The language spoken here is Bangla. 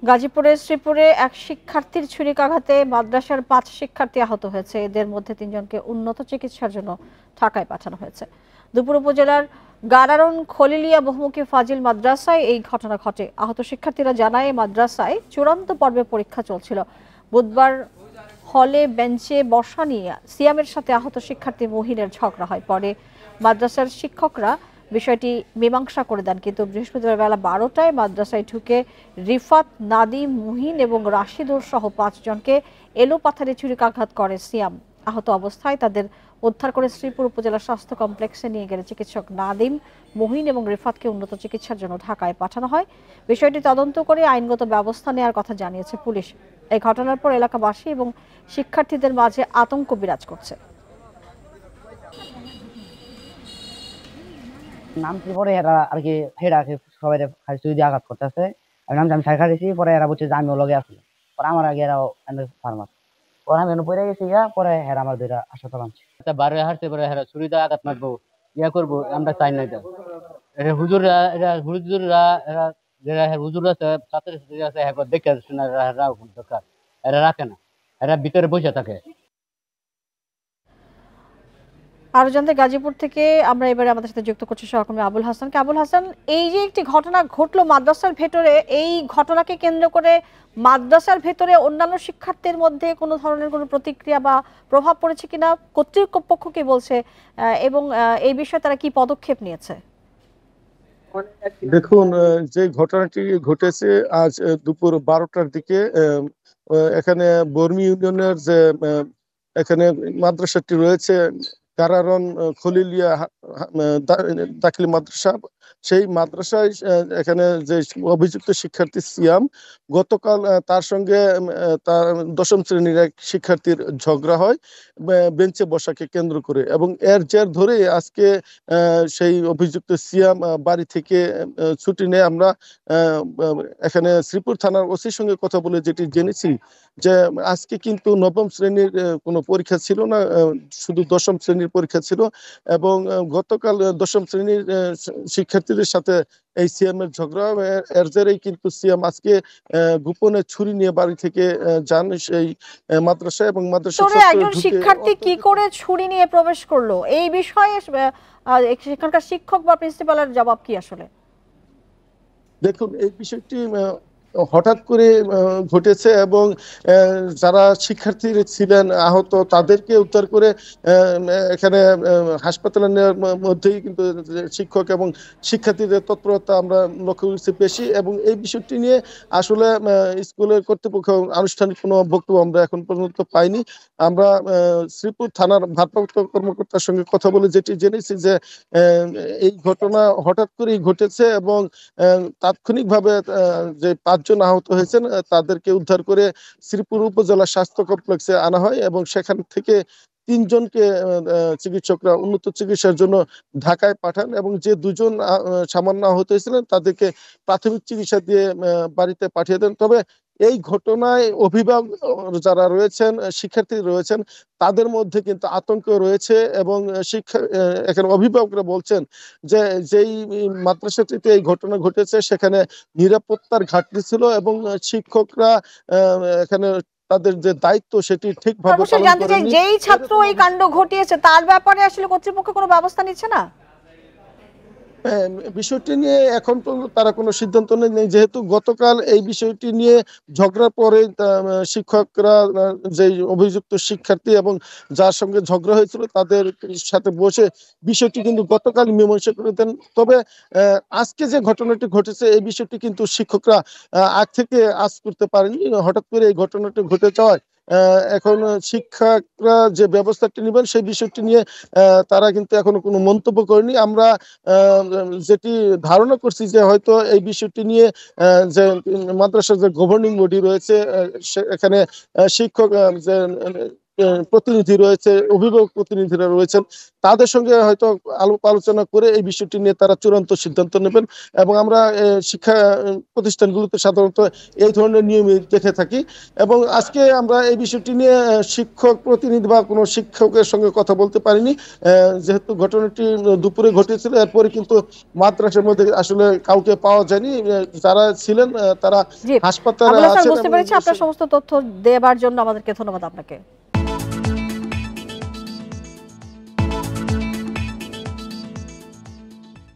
গাজীপুরের শ্রীপুরে এক শিক্ষার্থীর ছুরিকাঘাতে মাদ্রাসার ৫ শিক্ষার্থী আহত হয়েছে। এদের মধ্যে ৩ জনকে উন্নত চিকিৎসার জন্য ঢাকায় পাঠানো হয়েছে। দুপুর উপজেলার গারারন খলিলিয়া বহুমুখী ফাজিল মাদ্রাসায় এই ঘটনা ঘটে। আহত শিক্ষার্থীরা জানায় মাদ্রাসায় চূড়ান্ত পর্বে পরীক্ষা চলছিল। বুধবার হলে বেঞ্চে বসা নিয়ে সিয়ামের সাথে আহত শিক্ষার্থী মহিনের ঝগড়া হয়। পরে মাদ্রাসার শিক্ষকরা বিষয়টি মীমাংসা করে দেন, কিন্তু বৃহস্পতিবার বেলা ১২টায় মাদ্রাসায় ঢুকে রিফাত, নাদিম, মুহিন এবং রাশিদুর সহ ৫ জনকে এলোপাথারি ছুরিকাঘাত করে সিয়াম। আহত অবস্থায় তাদের উদ্ধার করে শ্রীপুর উপজেলা স্বাস্থ্য কমপ্লেক্সে নিয়ে গেলে চিকিৎসক নাদিম, মুহিন এবং রিফাতকে উন্নত চিকিৎসার জন্য ঢাকায় পাঠানো হয়। বিষয়টি তদন্ত করে আইনগত ব্যবস্থা নেওয়ার কথা জানিয়েছে পুলিশ। এই ঘটনার পর এলাকাবাসী এবং শিক্ষার্থীদের মাঝে আতঙ্ক বিরাজ করছে। নামছি পরে এরা আর কি হেডাকে সবাই খাইছি দিয়ে আঘাত করতেছে। আমি নামছি, আমি সাইকেল দিছি, পরে এরা বলছে যে আমিও লগে আছি। পরে আমার আগে এরাও ফার্মাস, পরে আমি পরে গেছি গা, পরে হেরা আমার দুইটা হাসপাতাল আনছি। বারে হারতে পরে হেরা ছুরিতে আঘাত মারবো, ইয়া করবো, আমরা চাই না এটা। এটা হুজুররা, এরা যারা হুজুর আছে, ছাত্র ছাত্রী আছে, হ্যাঁ দেখে শোনা দরকার। এরা রাখে না, এরা ভিতরে বসে থাকে। আরো জানতে গাজীপুর থেকে আমরা এবারে আমাদের সাথে যুক্ত করছি সহকর্মী আবুল হাসানকে। আবুল হাসান, এই যে একটি ঘটনা ঘটলো মাদ্রাসার ভেতরে, এই ঘটনাকে কেন্দ্র করে মাদ্রাসার ভেতরে অন্যান্য শিক্ষার্থীর মধ্যে কোনো ধরনের কোনো প্রতিক্রিয়া বা প্রভাব পড়েছে কিনা, কর্তৃপক্ষ কি বলছে এবং এই বিষয়ে তারা কি পদক্ষেপ নিয়েছে? দেখুন, যে ঘটনাটি ঘটেছে আজ দুপুর ১২টার দিকে এখানে বর্মি ইউনিয়নের যে এখানে মাদ্রাসাটি রয়েছে, কারারন খলিলিয়া দাখিল মাদ্রাসা, সেই মাদ্রাসায় এখানে যে অভিযুক্ত শিক্ষার্থী সিয়াম, গতকাল তার সঙ্গে তার ১০ম শ্রেণীর এক শিক্ষার্থীর ঝগড়া হয় বেঞ্চে বসাকে কেন্দ্র করে, এবং এর জের ধরে আজকে সেই অভিযুক্ত সিয়াম বাড়ি থেকে ছুটি নেয়। আমরা এখানে শ্রীপুর থানার ওসির সঙ্গে কথা বলে যেটি জেনেছি যে আজকে কিন্তু ৯ম শ্রেণীর কোনো পরীক্ষা ছিল না, শুধু ১০ম শ্রেণীর পরীক্ষা ছিল, এবং গতকাল ১০ম শ্রেণীর শিক্ষার্থীদের সাথে এই সিএমের ঝগড়া, এর জেরেই কিন্তু সিএম আজকে গোপনে ছুরি নিয়ে বাড়ি থেকে যান সেই মাদ্রাসায়, এবং মাদ্রাসা একজন শিক্ষার্থী কি করে ছুরি নিয়ে প্রবেশ করলো, এই বিষয়ে সেখানকার শিক্ষক বা প্রিন্সিপালের জবাব কি আসলে? দেখুন, এই বিষয়টি হঠাৎ করে ঘটেছে, এবং যারা শিক্ষার্থী ছিলেন আহত তাদেরকে উদ্ধার করে এখানে হাসপাতালে নেওয়ার মধ্যেই কিন্তু শিক্ষক এবং শিক্ষার্থীদের তৎপরতা আমরা লক্ষ্য করেছি বেশি, এবং এই বিষয়টি নিয়ে আসলে স্কুলের কর্তৃপক্ষ আনুষ্ঠানিক কোনো বক্তব্য আমরা এখন পর্যন্ত পাইনি। আমরা শ্রীপুর থানার ভারপ্রাপ্ত কর্মকর্তার সঙ্গে কথা বলে যেটি জেনেছি যে এই ঘটনা হঠাৎ করেই ঘটেছে, এবং তাৎক্ষণিকভাবে যে ৫ জন আহত হয়েছেন তাদেরকে উদ্ধার করে শ্রীপুর উপজেলা স্বাস্থ্য কমপ্লেক্সে আনা হয়, এবং সেখান থেকে ৩ জনকে চিকিৎসকরা উন্নত চিকিৎসার জন্য ঢাকায় পাঠান, এবং যে ২ জন সামান্য আহত হয়েছিলেন তাদেরকে প্রাথমিক চিকিৎসা দিয়ে বাড়িতে পাঠিয়ে দেন। তবে এই ঘটনায় অভিভাবক যারা রয়েছেন, শিক্ষার্থী রয়েছেন, তাদের মধ্যে কিন্তু আতঙ্ক রয়েছে, এবং এখানে অভিভাবকরা বলছেন যে যেই মাদ্রাসাটিতে এই ঘটনা ঘটেছে সেখানে নিরাপত্তার ঘাটতি ছিল, এবং শিক্ষকরা এখানে তাদের যে দায়িত্ব সেটি ঠিকভাবে পালন করেনি। যেই ছাত্র এই কাণ্ড ঘটিয়েছে তার ব্যাপারে আসলে কর্তৃপক্ষ কোনো ব্যবস্থা নিচ্ছে না? বিষয়টি নিয়ে এখন পর্যন্ত তারা কোনো সিদ্ধান্ত নেই, যেহেতু গতকাল এই বিষয়টি নিয়ে ঝগড়ার পরে শিক্ষকরা যে অভিযুক্ত শিক্ষার্থী এবং যার সঙ্গে ঝগড়া হয়েছিল তাদের সাথে বসে বিষয়টি কিন্তু গতকাল মীমাংসা করে দেন। তবে আজকে যে ঘটনাটি ঘটেছে এই বিষয়টি কিন্তু শিক্ষকরা আগ থেকে আঁচ করতে পারেনি, হঠাৎ করে এই ঘটনাটি ঘটে যাওয়ায় এখন শিক্ষকরা যে ব্যবস্থাটি নেবেন সেই বিষয়টি নিয়ে তারা কিন্তু এখনো কোনো মন্তব্য করেনি। আমরা যেটি ধারণা করছি যে হয়তো এই বিষয়টি নিয়ে যে মাদ্রাসার যে গভর্নিং বডি রয়েছে এখানে শিক্ষক যে প্রতিনিধি রয়েছে, অভিভাবক প্রতিনিধিরা রয়েছেন, তাদের সঙ্গে হয়তো আলাপ আলোচনা করে এই বিষয়টি নিয়ে তারা চূড়ান্ত সিদ্ধান্ত নেবেন। এবং আমরা শিক্ষা প্রতিষ্ঠানগুলোতে সাধারণত এই ধরনের নিয়মই দেখে থাকি। এবং আজকে আমরা এই বিষয়টি নিয়ে শিক্ষক প্রতিনিধি বা কোনো শিক্ষকের সঙ্গে কথা বলতে পারিনি, যেহেতু ঘটনাটি দুপুরে ঘটেছিল। এরপরে কিন্তু মাদ্রাসার মধ্যে আসলে কাউকে পাওয়া যায়নি। যারা ছিলেন তারা জি হাসপাতালে আবুল হাসান, আছেন। বুঝতে পেরেছি। আপনার সমস্ত তথ্য দেবার জন্য আমাদেরকে ধন্যবাদ আপনাকে।